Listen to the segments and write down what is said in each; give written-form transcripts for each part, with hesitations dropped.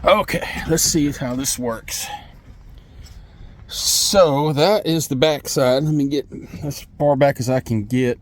Okay, let's see how this works. So that is the back side. Let me get as far back as I can get.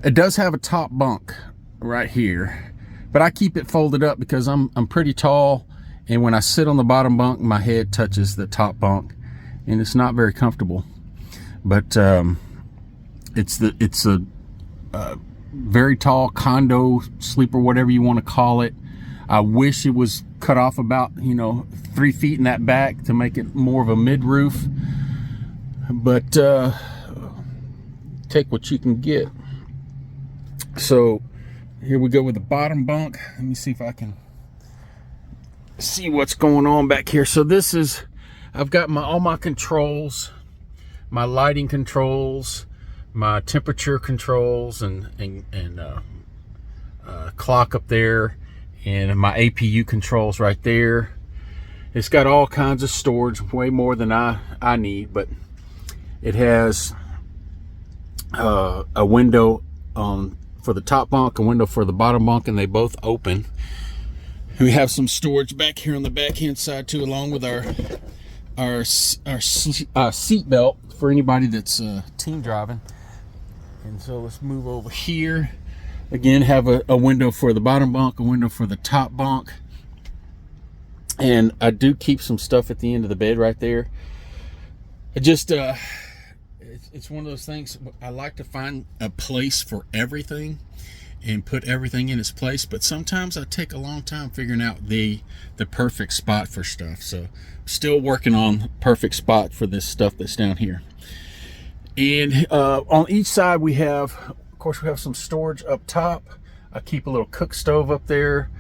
It does have a top bunk right here, but I keep it folded up because I'm pretty tall, and when I sit on the bottom bunk, my head touches the top bunk, and it's not very comfortable. But it's a very tall condo sleeper, whatever you want to call it. I wish it was cut off about 3 feet in that back to make it more of a mid-roof, but take what you can get. So here we go with the bottom bunk. Let me see if I can see what's going on back here. So this is, I've got all my controls, my lighting controls, my temperature controls, and clock up there, and my APU controls right there. It's got all kinds of storage, way more than I need, but it has a window for the top bunk, a window for the bottom bunk, and they both open. We have some storage back here on the back hand side too, along with our seat belt for anybody that's team driving. And so let's move over here. Again, have a window for the bottom bunk, a window for the top bunk. And I do keep some stuff at the end of the bed right there. It just, it's one of those things, I like to find a place for everything and put everything in its place, but sometimes I take a long time figuring out the perfect spot for stuff. So I'm still working on the perfect spot for this stuff that's down here. And on each side we have, of course, we have some storage up top. I keep a little cook stove up there.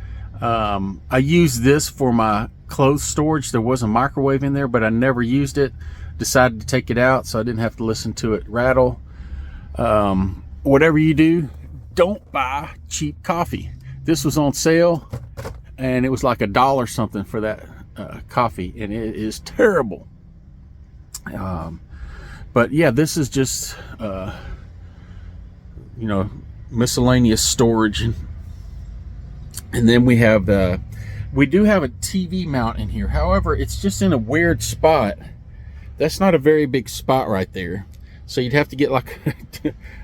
I use this for my clothes storage. There was a microwave in there, but I never used it. Decided to take it out so I didn't have to listen to it rattle. Whatever you do, don't buy cheap coffee. This was on sale, and it was like $1 something for that coffee, and it is terrible. But yeah, this is just miscellaneous storage. And then we have we do have a TV mount in here. However, it's just in a weird spot. That's not a very big spot right there. So you'd have to get like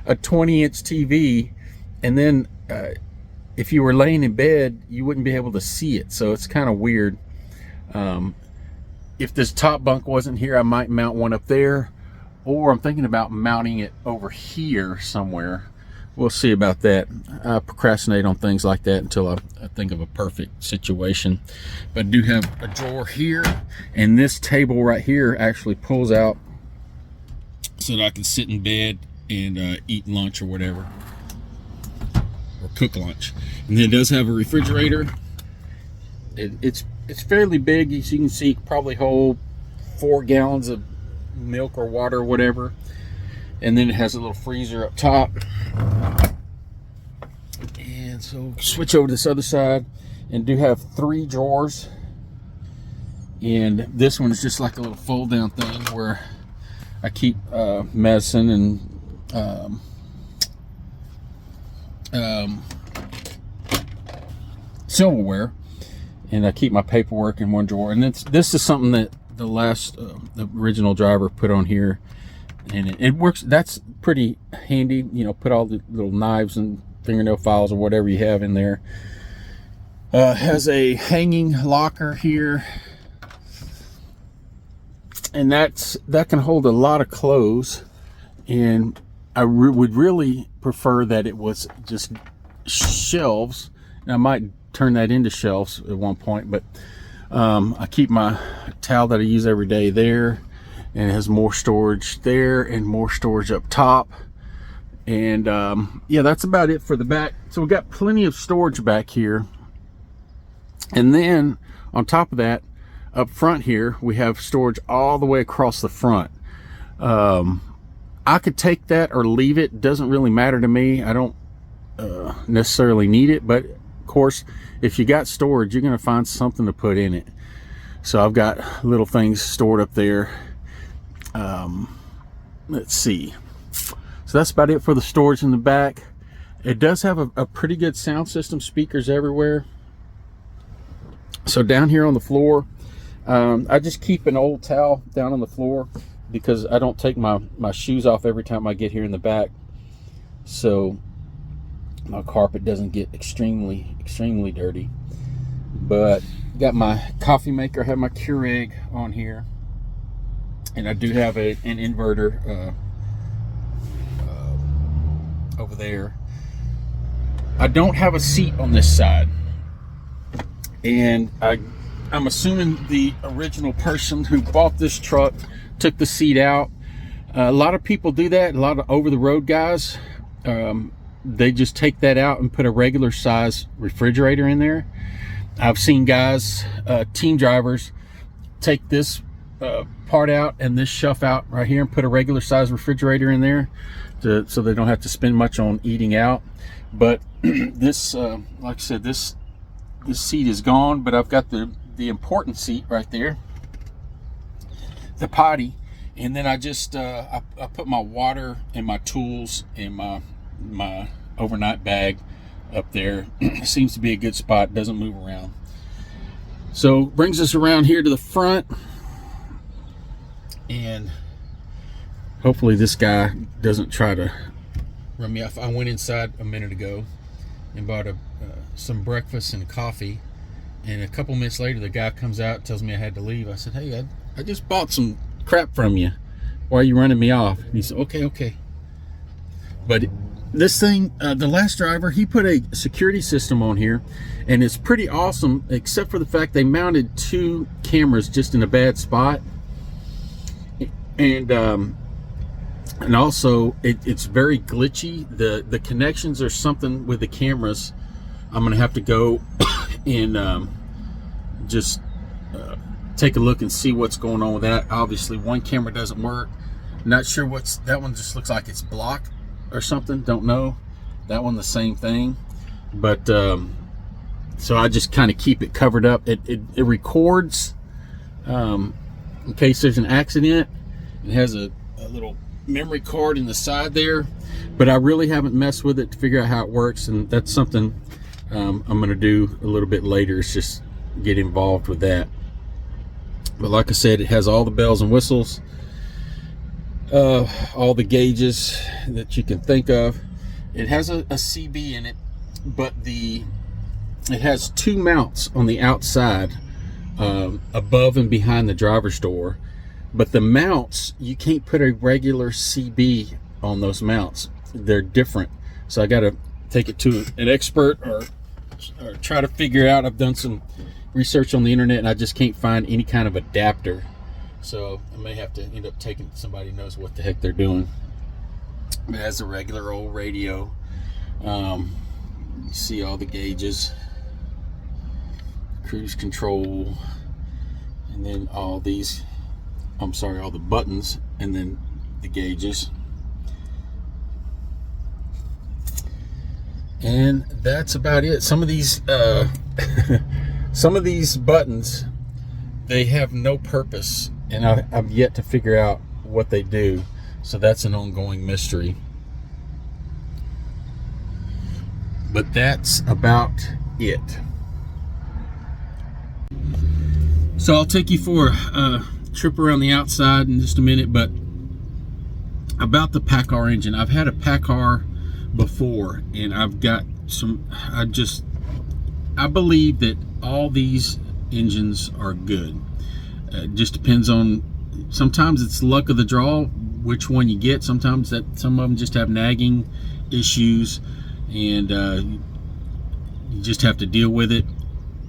a 20-inch TV, and then if you were laying in bed, you wouldn't be able to see it. So it's kind of weird. If this top bunk wasn't here, I might mount one up there, or I'm thinking about mounting it over here somewhere. We'll see about that. I procrastinate on things like that until I think of a perfect situation. But I do have a drawer here, and this table right here actually pulls out so that I can sit in bed and eat lunch or whatever, or cook lunch. And then it does have a refrigerator. It's fairly big. As you can see, it can probably hold 4 gallons of milk or water or whatever. And then it has a little freezer up top. And so switch over to this other side, and do have 3 drawers. And this one is just like a little fold down thing where I keep medicine and silverware, and I keep my paperwork in one drawer. And this is something that the original driver put on here, and it works. That's pretty handy. Put all the little knives and fingernail files or whatever you have in there. Has a hanging locker here, and that can hold a lot of clothes. And I would really prefer that it was just shelves. And I might turn that into shelves at one point, but I keep my towel that I use every day there, and it has more storage there and more storage up top. And yeah, that's about it for the back. So we've got plenty of storage back here. And then on top of that, up front here, we have storage all the way across the front. I could take that or leave it. It doesn't really matter to me. I don't necessarily need it, but of course, if you got storage, you're going to find something to put in it. So I've got little things stored up there. Let's see. So that's about it for the storage in the back. It does have a pretty good sound system, speakers everywhere. So down here on the floor, I just keep an old towel down on the floor because I don't take my shoes off every time I get here in the back, so my carpet doesn't get extremely dirty. But got my coffee maker, I have my Keurig on here, and I do have an inverter over there. I don't have a seat on this side, and I'm assuming the original person who bought this truck took the seat out. A lot of people do that. A lot of over-the-road guys, they just take that out and put a regular size refrigerator in there. I've seen guys, team drivers, take this part out and this shelf out right here and put a regular size refrigerator in there so they don't have to spend much on eating out. But this, like I said, this seat is gone, but I've got the important seat right there, the potty, and then I just I put my water and my tools and my overnight bag up there. Seems to be a good spot, doesn't move around. So brings us around here to the front, and hopefully this guy doesn't try to run me off. I went inside a minute ago and bought some breakfast and coffee, and a couple minutes later the guy comes out, tells me I had to leave. I said, hey, I just bought some crap from you, why are you running me off? And he said, okay. But this thing, the last driver, he put a security system on here, and it's pretty awesome, except for the fact they mounted 2 cameras just in a bad spot, and also it's very glitchy. The connections are something with the cameras. I'm gonna have to go and just take a look and see what's going on with that. Obviously one camera doesn't work. Not sure what's that one, just looks like it's blocked or something, don't know. That one the same thing, but so I just kind of keep it covered up. It records in case there's an accident. It has a little memory card in the side there, but I really haven't messed with it to figure out how it works, and that's something I'm gonna do a little bit later, is just get involved with that. But like I said, it has all the bells and whistles, all the gauges that you can think of. It has a CB in it, but it has 2 mounts on the outside, above and behind the driver's door. But the mounts, you can't put a regular CB on those mounts. They're different. So I got to take it to an expert or try to figure out. I've done some research on the internet and I just can't find any kind of adapter. So I may have to end up taking somebody who knows what the heck they're doing. It has a regular old radio. You see all the gauges, cruise control, and then all these, all the buttons, and then the gauges. And that's about it. Some of these some of these buttons, they have no purpose, and I've yet to figure out what they do. So that's an ongoing mystery. But that's about it. So I'll take you for a trip around the outside in just a minute, but about the PACCAR engine. I've had a PACCAR before, and I've got some, I believe that all these engines are good. It just depends on, sometimes it's luck of the draw which one you get. Sometimes some of them just have nagging issues, and you just have to deal with it.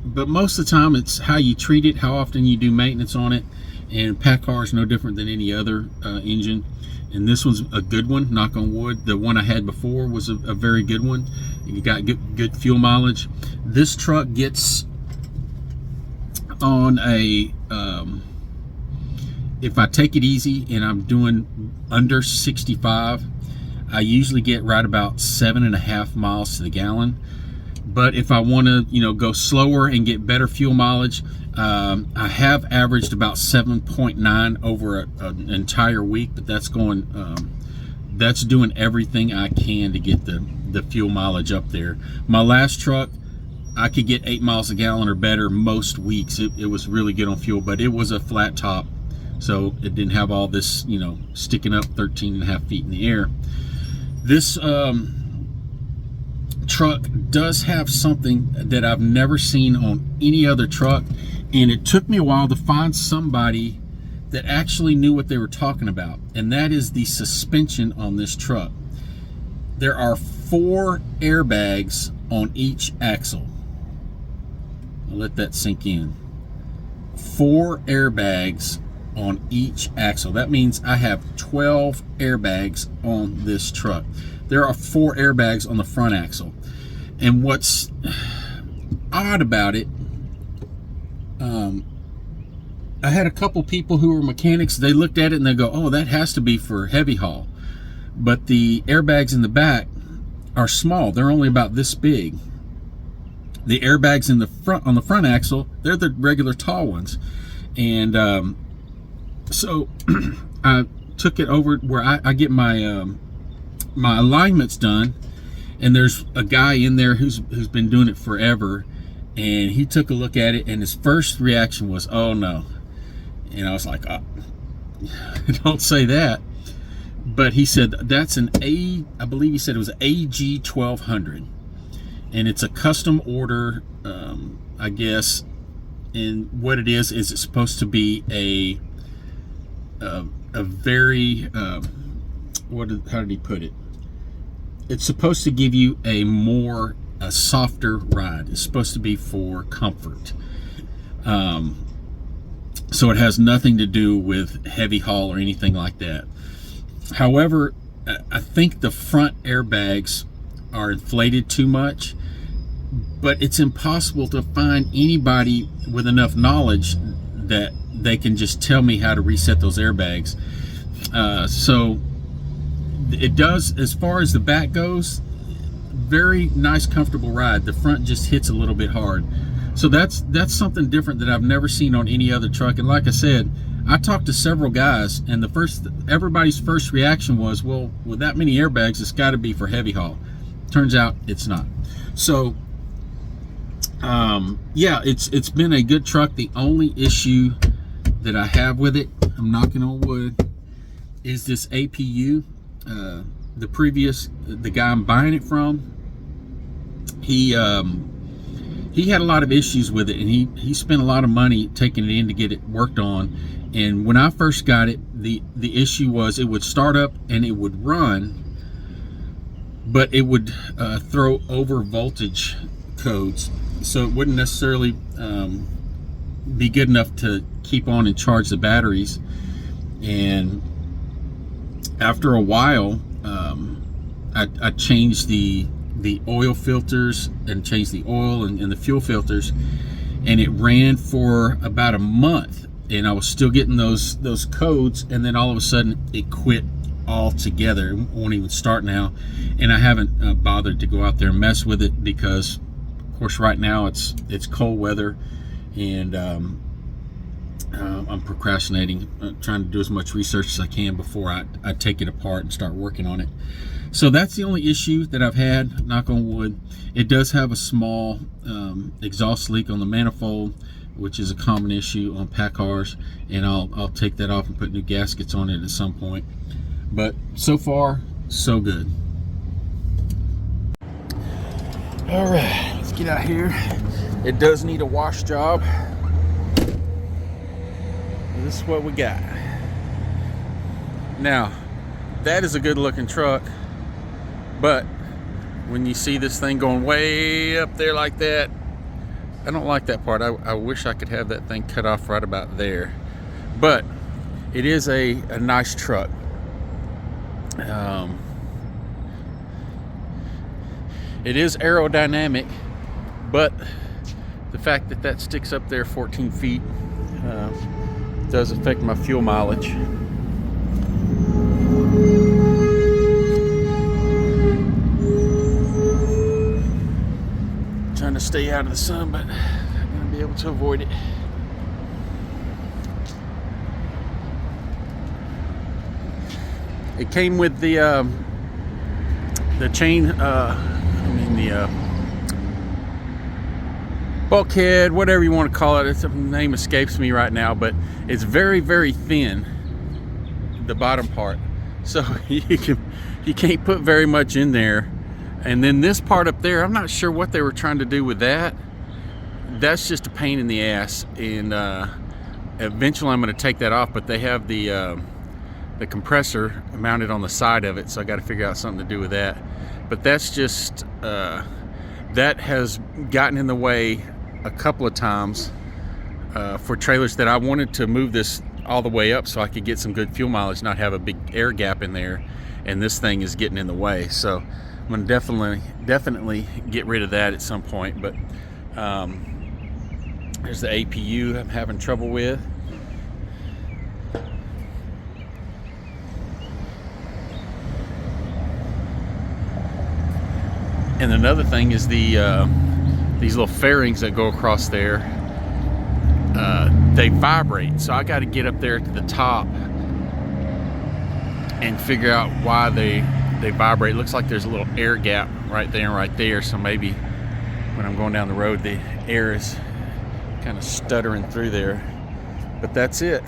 But most of the time it's how you treat it, how often you do maintenance on it, and PACCAR is no different than any other engine. And this one's a good one, knock on wood. The one I had before was a very good one. You got good fuel mileage. This truck gets on a, if I take it easy and I'm doing under 65, I usually get right about 7.5 miles to the gallon. But if I want to, go slower and get better fuel mileage, I have averaged about 7.9 over an entire week. But that's going, that's doing everything I can to get the fuel mileage up there. My last truck, I could get 8 miles a gallon or better most weeks. It was really good on fuel, but it was a flat top, so it didn't have all this, you know, sticking up 13.5 feet in the air. This truck does have something that I've never seen on any other truck, and it took me a while to find somebody that actually knew what they were talking about, and that is the suspension on this truck. There are 4 airbags on each axle. I'll let that sink in. 4 airbags on each axle. That means I have 12 airbags on this truck. There are 4 airbags on the front axle. And what's odd about it, I had a couple people who were mechanics. They looked at it and they go, oh, that has to be for heavy haul. But the airbags in the back are small. They're only about this big. The airbags in the front, on the front axle, they're the regular tall ones. And so I took it over where I get my my alignments done, and there's a guy in there who's been doing it forever, and he took a look at it, and his first reaction was, oh no. And I was like, oh, don't say that. But he said that's I believe he said it was an AG 1200, and it's a custom order, I guess. And what it is it's supposed to be a very how did he put it? It's supposed to give you a softer ride. It's supposed to be for comfort. So it has nothing to do with heavy haul or anything like that. However, I think the front airbags are inflated too much, but it's impossible to find anybody with enough knowledge that they can just tell me how to reset those airbags. So it does, as far as the back goes, very nice, comfortable ride. The front just hits a little bit hard. So that's something different that I've never seen on any other truck. And like I said, I talked to several guys, and everybody's first reaction was, well, with that many airbags, it's got to be for heavy haul. Turns out it's not. So yeah, it's been a good truck. The only issue that I have with it, I'm knocking on wood, is this APU. The guy I'm buying it from, he had a lot of issues with it, and he spent a lot of money taking it in to get it worked on. And when I first got it, the issue was it would start up and it would run, but it would throw over voltage codes, so it wouldn't necessarily be good enough to keep on and charge the batteries. And after a while, I changed the oil filters and changed the oil and the fuel filters, and it ran for about a month, and I was still getting those codes, and then all of a sudden it quit altogether. It won't even start now, and I haven't bothered to go out there and mess with it because, of course, right now it's cold weather, and I'm procrastinating, trying to do as much research as I can before I take it apart and start working on it. So that's the only issue that I've had, knock on wood. It does have a small exhaust leak on the manifold, which is a common issue on pack cars, and I'll take that off and put new gaskets on it at some point. But so far, so good. All right, let's get out here. It does need a wash job. This is what we got. Now, that is a good looking truck, but when you see this thing going way up there like that, I don't like that part. I wish I could have that thing cut off right about there. But it is a nice truck. It is aerodynamic, but the fact that sticks up there 14 feet does affect my fuel mileage. Trying to stay out of the sun, but I'm gonna be able to avoid it. It came with the chain, bulkhead, whatever you want to call it. Its name escapes me right now, but it's very, very thin, the bottom part. So you can't put very much in there. And then this part up there, I'm not sure what they were trying to do with that. That's just a pain in the ass, and eventually I'm going to take that off, but they have the compressor mounted on the side of it, so I got to figure out something to do with that. But that's just that has gotten in the way a couple of times for trailers that I wanted to move this all the way up so I could get some good fuel mileage, not have a big air gap in there, and this thing is getting in the way. So I'm going to definitely get rid of that at some point. But there's the APU I'm having trouble with. And another thing is these little fairings that go across there, they vibrate. So I got to get up there to the top and figure out why they vibrate. It looks like there's a little air gap right there and right there. So maybe when I'm going down the road, the air is kind of stuttering through there. But that's it.